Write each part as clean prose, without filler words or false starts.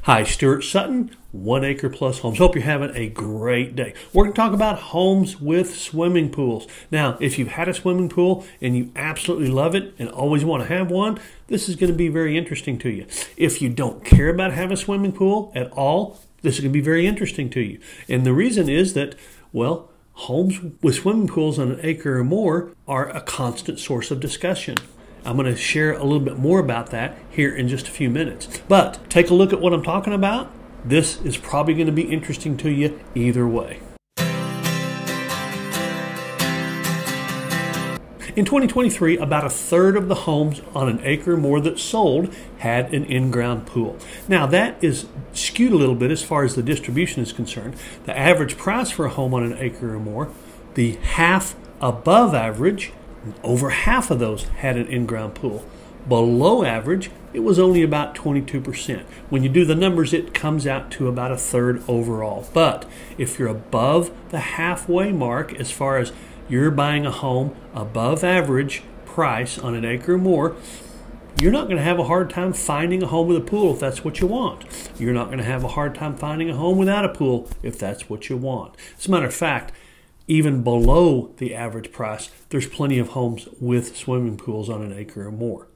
Hi, Stuart Sutton, 1 Acre Plus Homes. Hope you're having a great day. We're going to talk about homes with swimming pools. Now, if you've had a swimming pool and you absolutely love it and always want to have one, this is going to be very interesting to you. If you don't care about having a swimming pool at all, this is going to be very interesting to you. And the reason is that, well, homes with swimming pools on an acre or more are a constant source of discussion. I'm going to share a little bit more about that here in just a few minutes. But take a look at what I'm talking about. This is probably going to be interesting to you either way. In 2023, about a third of the homes on an acre or more that sold had an in-ground pool. Now that is skewed a little bit as far as the distribution is concerned. The average price for a home on an acre or more, the half above average, over half of those had an in-ground pool. Below average, it was only about 22%. When you do the numbers, it comes out to about a third overall. But if you're above the halfway mark, as far as you're buying a home above average price on an acre or more, you're not going to have a hard time finding a home with a pool if that's what you want. You're not going to have a hard time finding a home without a pool if that's what you want. As a matter of fact, even below the average price, there's plenty of homes with swimming pools on an acre or more.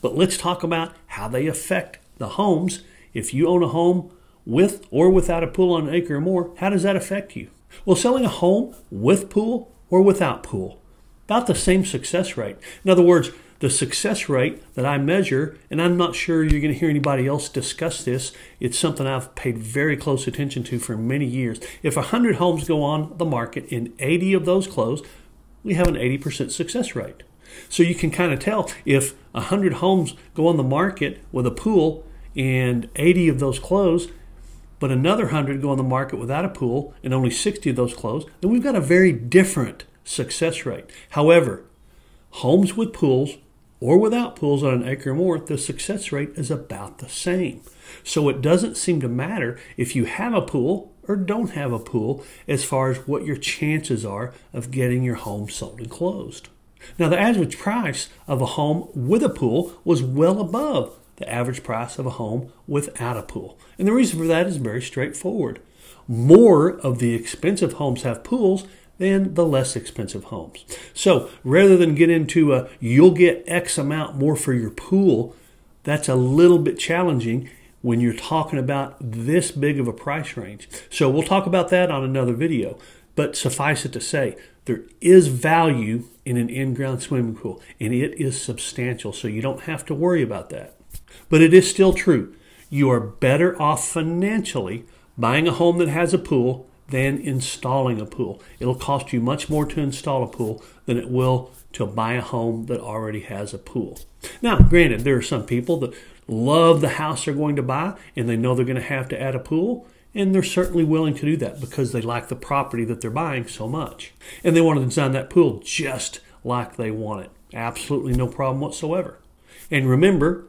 But let's talk about how they affect the homes. If you own a home with or without a pool on an acre or more, how does that affect you? Well, selling a home with pool or without pool, about the same success rate. In other words, the success rate that I measure, and I'm not sure you're going to hear anybody else discuss this, it's something I've paid very close attention to for many years. If 100 homes go on the market and 80 of those close, we have an 80% success rate. So you can kind of tell if 100 homes go on the market with a pool and 80 of those close, but another 100 go on the market without a pool and only 60 of those close, then we've got a very different success rate. However, homes with pools or without pools on an acre or more, the success rate is about the same. So it doesn't seem to matter if you have a pool or don't have a pool as far as what your chances are of getting your home sold and closed. Now, the average price of a home with a pool was well above the average price of a home without a pool. And the reason for that is very straightforward. More of the expensive homes have pools than the less expensive homes. So rather than get into you'll get X amount more for your pool, that's a little bit challenging when you're talking about this big of a price range. So we'll talk about that on another video. But suffice it to say, there is value in an in-ground swimming pool, and it is substantial, so you don't have to worry about that. But it is still true. You are better off financially buying a home that has a pool than installing a pool. It'll cost you much more to install a pool than it will to buy a home that already has a pool. Now, granted, there are some people that love the house they're going to buy and they know they're going to have to add a pool, and they're certainly willing to do that because they like the property that they're buying so much. And they want to design that pool just like they want it. Absolutely no problem whatsoever. And remember,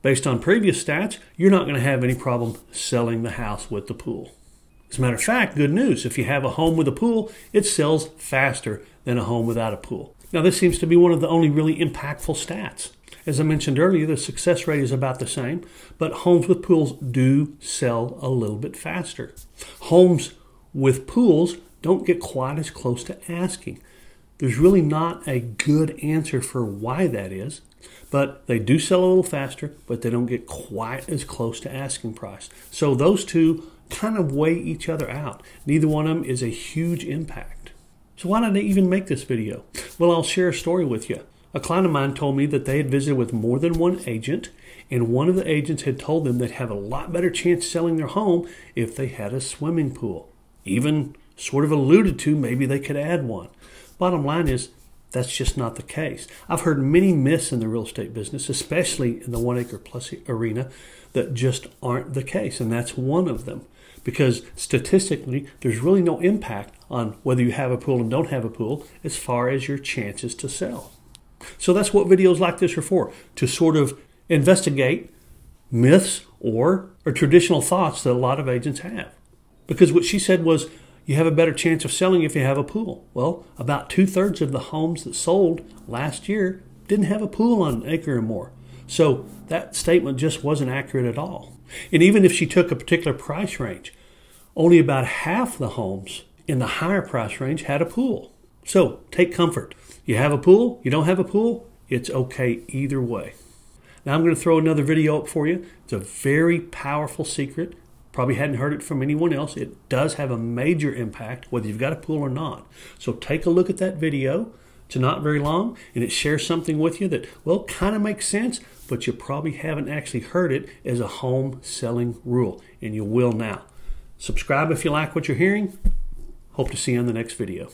based on previous stats, you're not going to have any problem selling the house with the pool. As a matter of fact, good news, if you have a home with a pool, it sells faster than a home without a pool. Now, this seems to be one of the only really impactful stats. As I mentioned earlier, the success rate is about the same, but homes with pools do sell a little bit faster. Homes with pools don't get quite as close to asking. There's really not a good answer for why that is, but they do sell a little faster, but they don't get quite as close to asking price. So those two kind of weigh each other out. Neither one of them is a huge impact. So why did I even make this video? Well, I'll share a story with you. A client of mine told me that they had visited with more than one agent, and one of the agents had told them they'd have a lot better chance selling their home if they had a swimming pool. Even sort of alluded to maybe they could add one. Bottom line is, that's just not the case. I've heard many myths in the real estate business, especially in the 1 Acre Plus arena, that just aren't the case, and that's one of them. Because statistically, there's really no impact on whether you have a pool and don't have a pool as far as your chances to sell. So that's what videos like this are for, to sort of investigate myths or traditional thoughts that a lot of agents have. Because what she said was, you have a better chance of selling if you have a pool. Well, about 2/3 of the homes that sold last year didn't have a pool on an acre or more. So that statement just wasn't accurate at all. And even if she took a particular price range, only about half the homes in the higher price range had a pool. So take comfort. You have a pool, you don't have a pool, it's okay either way. Now I'm going to throw another video up for you. It's a very powerful secret. Probably hadn't heard it from anyone else. It does have a major impact whether you've got a pool or not. So take a look at that video. It's not very long, and it shares something with you that, well, kind of makes sense, but you probably haven't actually heard it as a home selling rule, and you will now. Subscribe if you like what you're hearing. Hope to see you in the next video.